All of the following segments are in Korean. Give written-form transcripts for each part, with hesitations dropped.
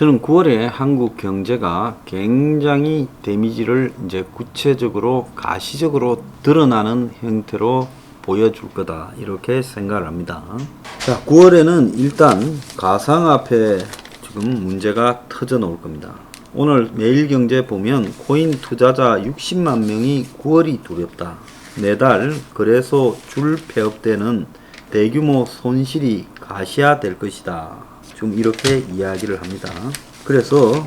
저는 9월에 한국 경제가 굉장히 데미지를 이제 구체적으로 가시적으로 드러나는 형태로 보여줄 거다 이렇게 생각을 합니다. 자, 9월에는 일단 가상화폐 지금 문제가 터져 나올 겁니다. 오늘 매일경제 보면 코인 투자자 60만 명이 9월이 두렵다. 매달 거래소 줄 폐업되는 대규모 손실이 가시화될 것이다. 좀 이렇게 이야기를 합니다. 그래서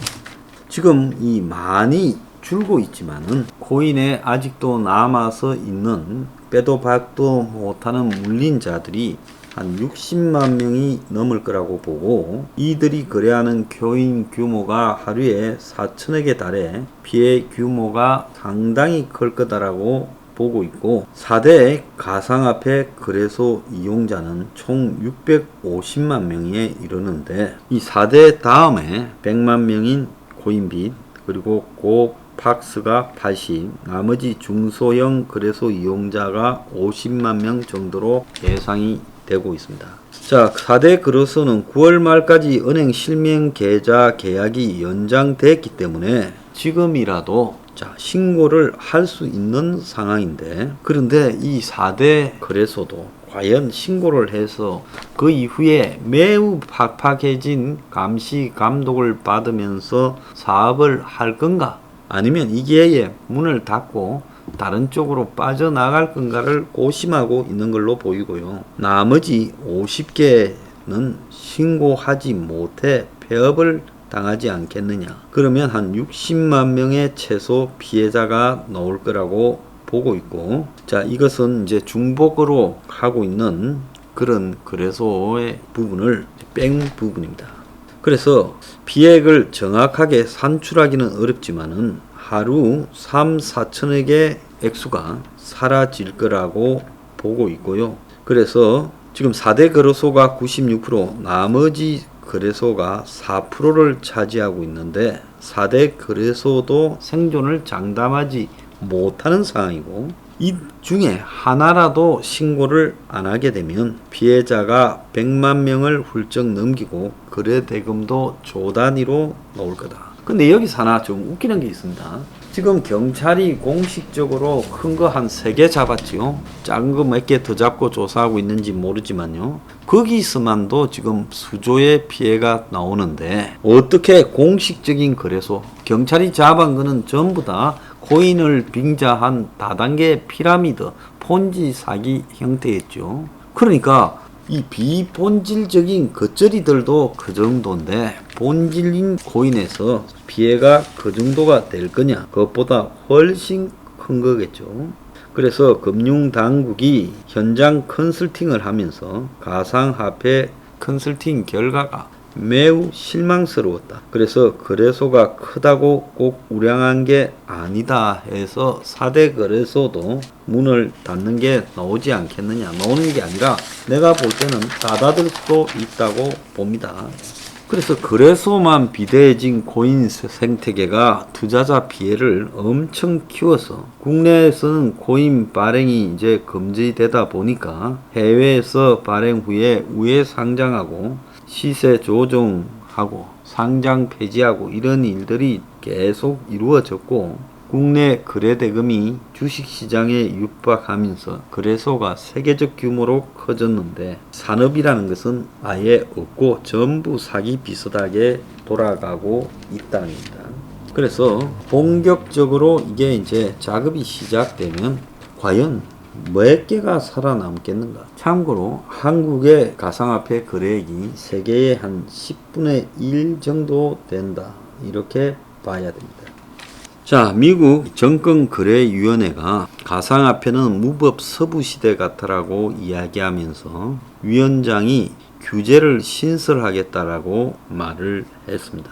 지금 이 많이 줄고 있지만은 코인에 아직도 남아서 있는 빼도 박도 못하는 물린자들이 한 60만 명이 넘을 거라고 보고, 이들이 거래하는 코인 규모가 하루에 4천억에 달해 피해 규모가 상당히 클 거다라고 보고 있고, 4대 가상화폐 거래소 이용자는 총 650만 명에 이르는데, 이 4대 다음에 100만 명인 코인빗, 그리고 고팍스가 80, 나머지 중소형 거래소 이용자가 50만 명 정도로 예상이 되고 있습니다. 자, 4대 거래소는 9월 말까지 은행 실명 계좌 계약이 연장됐기 때문에 지금이라도 신고를 할 수 있는 상황인데, 그런데 이 4대 거래소도 과연 신고를 해서 그 이후에 매우 팍팍해진 감시 감독을 받으면서 사업을 할 건가, 아니면 이게 문을 닫고 다른 쪽으로 빠져나갈 건가를 고심하고 있는 걸로 보이고요. 나머지 50개는 신고하지 못해 폐업을 당하지 않겠느냐. 그러면 한 60만 명의 최소 피해자가 나올 거라고 보고 있고, 자, 이것은 이제 중복으로 하고 있는 그런 거래소의 부분을 뺀 부분입니다. 그래서 피해액을 정확하게 산출하기는 어렵지만은 하루 3, 4천억의 액수가 사라질 거라고 보고 있고요. 그래서 지금 4대 거래소가 96%, 나머지 거래소가 4%를 차지하고 있는데, 4대 거래소도 생존을 장담하지 못하는 상황이고, 이 중에 하나라도 신고를 안 하게 되면 피해자가 100만 명을 훌쩍 넘기고 거래 대금도 조 단위로 나올 거다. 근데 여기서 하나 좀 웃기는 게 있습니다. 지금 경찰이 공식적으로 큰 거 한 3개 잡았지요. 작은 거 몇 개 더 잡고 조사하고 있는지 모르지만요. 거기서만도 지금 수조의 피해가 나오는데, 어떻게 공식적인 거래소, 경찰이 잡은 거는 전부 다 코인을 빙자한 다단계 피라미드, 폰지 사기 형태였죠. 그러니까 이 비본질적인 겉절이들도 그 정도인데, 본질인 코인에서 피해가 그 정도가 될 거냐? 그것보다 훨씬 큰 거겠죠. 그래서 금융당국이 현장 컨설팅을 하면서 가상화폐 컨설팅 결과가 매우 실망스러웠다. 그래서 거래소가 크다고 꼭 우량한 게 아니다 해서 4대 거래소도 문을 닫는 게 나오지 않겠느냐. 나오는 게 아니라 내가 볼 때는 닫아둘 수도 있다고 봅니다. 그래서 거래소만 비대해진 코인 생태계가 투자자 피해를 엄청 키워서 국내에서는 코인 발행이 이제 금지되다 보니까 해외에서 발행 후에 우회 상장하고 시세 조정하고 상장 폐지하고 이런 일들이 계속 이루어졌고, 국내 거래 대금이 주식시장에 육박하면서 거래소가 세계적 규모로 커졌는데, 산업이라는 것은 아예 없고 전부 사기 비슷하게 돌아가고 있다는 겁니다. 그래서 본격적으로 이게 이제 작업이 시작되면 과연 몇 개가 살아남겠는가. 참고로 한국의 가상화폐 거래액이 세계의 한 10분의 1 정도 된다, 이렇게 봐야 됩니다. 자, 미국 정권거래위원회가 가상화폐는 무법 서부시대 같다라고 이야기하면서 위원장이 규제를 신설하겠다라고 말을 했습니다.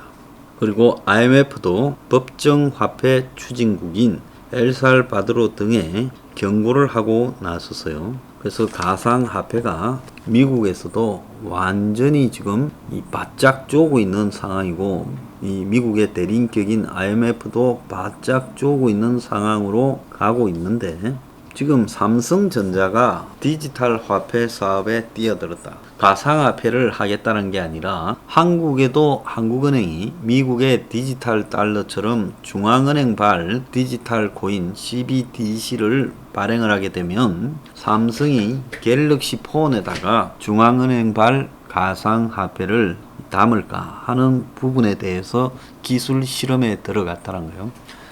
그리고 IMF도 법정화폐 추진국인 엘살바도르 등에 경고를 하고 나섰어요. 그래서 가상화폐가 미국에서도 완전히 지금 바짝 쪼고 있는 상황이고, 이 미국의 대리인격인 IMF도 바짝 쪼고 있는 상황으로 가고 있는데, 지금 삼성전자가 디지털 화폐 사업에 뛰어들었다. 가상화폐를 하겠다는 게 아니라 한국에도 한국은행이 미국의 디지털 달러처럼 중앙은행발 디지털 코인 CBDC를 발행을 하게 되면 삼성이 갤럭시 폰에다가 중앙은행발 가상화폐를 담을까 하는 부분에 대해서 기술 실험에 들어갔다는 거예요.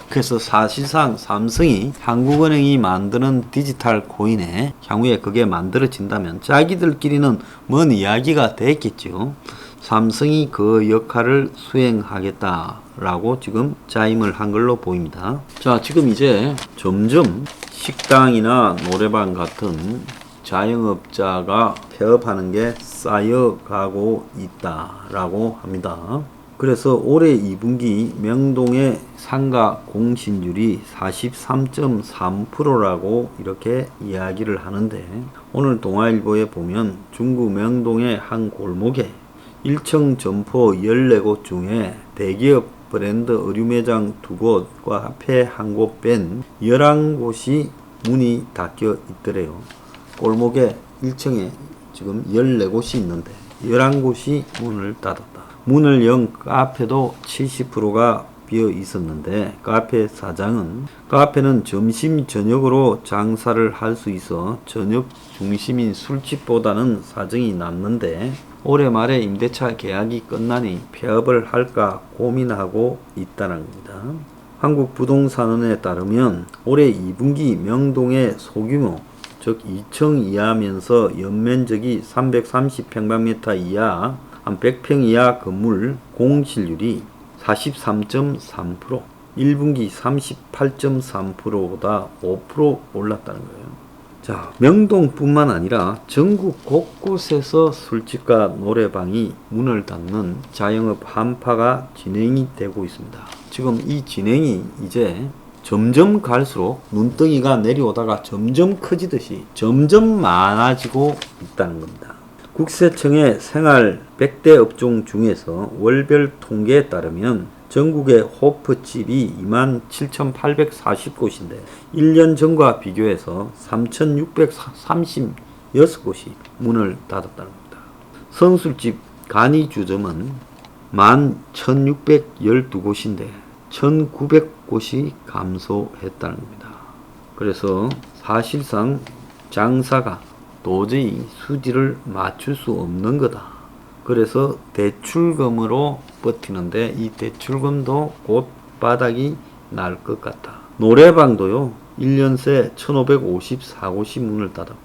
그래서 사실상 삼성이 한국은행이 만드는 디지털 코인에 향후에 그게 만들어진다면 자기들끼리는 뭔 이야기가 됐겠죠. 삼성이 그 역할을 수행하겠다라고 지금 자임을 한 걸로 보입니다. 자, 지금 이제 점점 식당이나 노래방 같은 자영업자가 폐업하는 게 쌓여가고 있다라고 합니다. 그래서 올해 2분기 명동의 상가 공신률이 43.3%라고 이렇게 이야기를 하는데, 오늘 동아일보에 보면 중구 명동의 한 골목에 1층 점포 14곳 중에 대기업 브랜드 의류 매장 2곳과 화폐 1곳 뺀 11곳이 문이 닫혀 있더래요. 골목에 1층에 지금 14곳이 있는데 11곳이 문을 닫았다. 문을 연 카페도 70%가 비어 있었는데, 카페 사장은 카페는 점심 저녁으로 장사를 할 수 있어 저녁 중심인 술집보다는 사정이 낫는데 올해 말에 임대차 계약이 끝나니 폐업을 할까 고민하고 있다는 겁니다. 한국부동산원에 따르면 올해 2분기 명동의 소규모, 즉 2층 이하면서 연면적이 330평방미터 이하 한 100평 이하 건물 공실률이 43.3%, 1분기 38.3%보다 5% 올랐다는 거예요. 자, 명동뿐만 아니라 전국 곳곳에서 술집과 노래방이 문을 닫는 자영업 한파가 진행이 되고 있습니다. 지금 이 진행이 이제 점점 갈수록 눈덩이가 내려오다가 점점 커지듯이 점점 많아지고 있다는 겁니다. 국세청의 생활 100대 업종 중에서 월별 통계에 따르면 전국의 호프집이 27,840곳인데 1년 전과 비교해서 3,636곳이 문을 닫았다는 겁니다. 선술집 간이주점은 11,612곳인데 1,900곳이 감소했다는 겁니다. 그래서 사실상 장사가 도저히 수지를 맞출 수 없는 거다. 그래서 대출금으로 버티는데 이 대출금도 곧 바닥이 날 것 같다. 노래방도요, 1년 새 1554곳이 문을 닫았고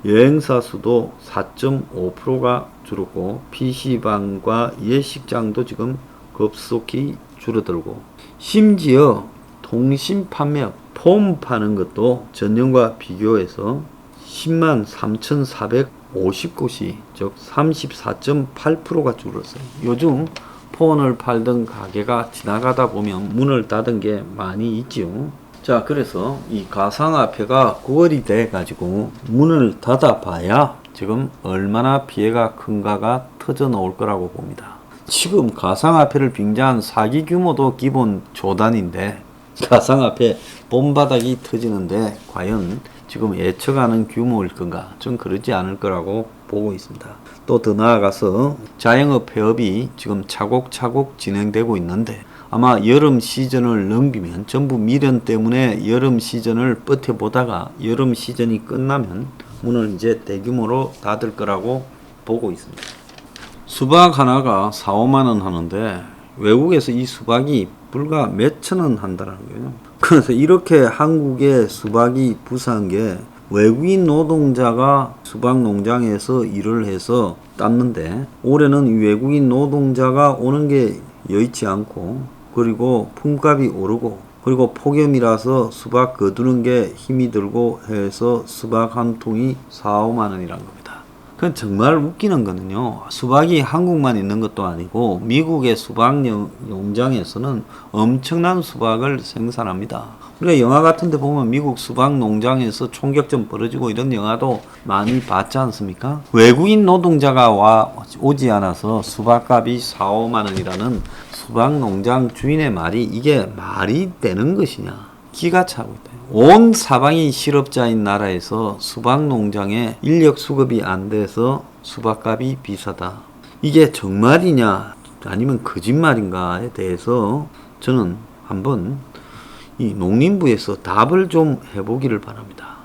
여행사 수도 4.5%가 줄었고 PC방과 예식장도 지금 급속히 줄어들고, 심지어 통신 판매업, 폼 파는 것도 전년과 비교해서 10만 3,450곳이 즉 34.8%가 줄었어요. 요즘 폰을 팔던 가게가 지나가다 보면 문을 닫은 게 많이 있지요. 자, 그래서 이 가상화폐가 9월이 돼 가지고 문을 닫아 봐야 지금 얼마나 피해가 큰가가 터져 나올 거라고 봅니다. 지금 가상화폐를 빙자한 사기 규모도 기본 조단인데 가상화폐 봄바닥이 터지는데 과연 지금 예측하는 규모일 건가? 좀 그러지 않을 거라고 보고 있습니다. 또 더 나아가서 자영업 폐업이 지금 차곡차곡 진행되고 있는데 아마 여름 시즌을 넘기면, 전부 미련 때문에 여름 시즌을 버텨보다가 여름 시즌이 끝나면 문을 이제 대규모로 닫을 거라고 보고 있습니다. 수박 하나가 4, 5만 원 하는데 외국에서 이 수박이 불과 몇천 원 한다는 거예요. 그래서 이렇게 한국의 수박이 부산 게 외국인 노동자가 수박 농장에서 일을 해서 땄는데 올해는 이 외국인 노동자가 오는 게 여의치 않고, 그리고 품값이 오르고, 그리고 폭염이라서 수박 거두는 게 힘이 들고 해서 수박 한 통이 4, 5만 원이란 겁니다. 그건 정말 웃기는 거는요, 수박이 한국만 있는 것도 아니고 미국의 수박 농장에서는 엄청난 수박을 생산합니다. 우리가 영화 같은 데 보면 미국 수박 농장에서 총격전 벌어지고 이런 영화도 많이 봤지 않습니까? 외국인 노동자가 오지 않아서 수박값이 4, 5만 원이라는 수박 농장 주인의 말이 이게 말이 되는 것이냐? 기가 차고 있다. 온 사방이 실업자인 나라에서 수박 농장에 인력 수급이 안 돼서 수박값이 비싸다. 이게 정말이냐 아니면 거짓말인가에 대해서 저는 한번 이 농림부에서 답을 좀 해보기를 바랍니다.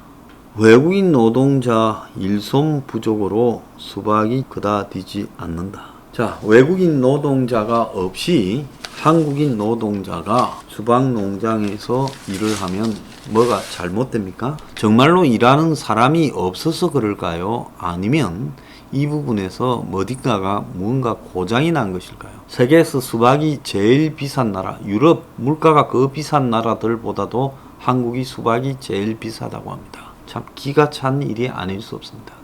외국인 노동자 일손 부족으로 수박이 그다지지 않는다. 자, 외국인 노동자가 없이 한국인 노동자가 수박 농장에서 일을 하면 뭐가 잘못됩니까? 정말로 일하는 사람이 없어서 그럴까요? 아니면 이 부분에서 어딘가가 뭔가 고장이 난 것일까요? 세계에서 수박이 제일 비싼 나라, 유럽 물가가 그 비싼 나라들보다도 한국이 수박이 제일 비싸다고 합니다. 참 기가 찬 일이 아닐 수 없습니다.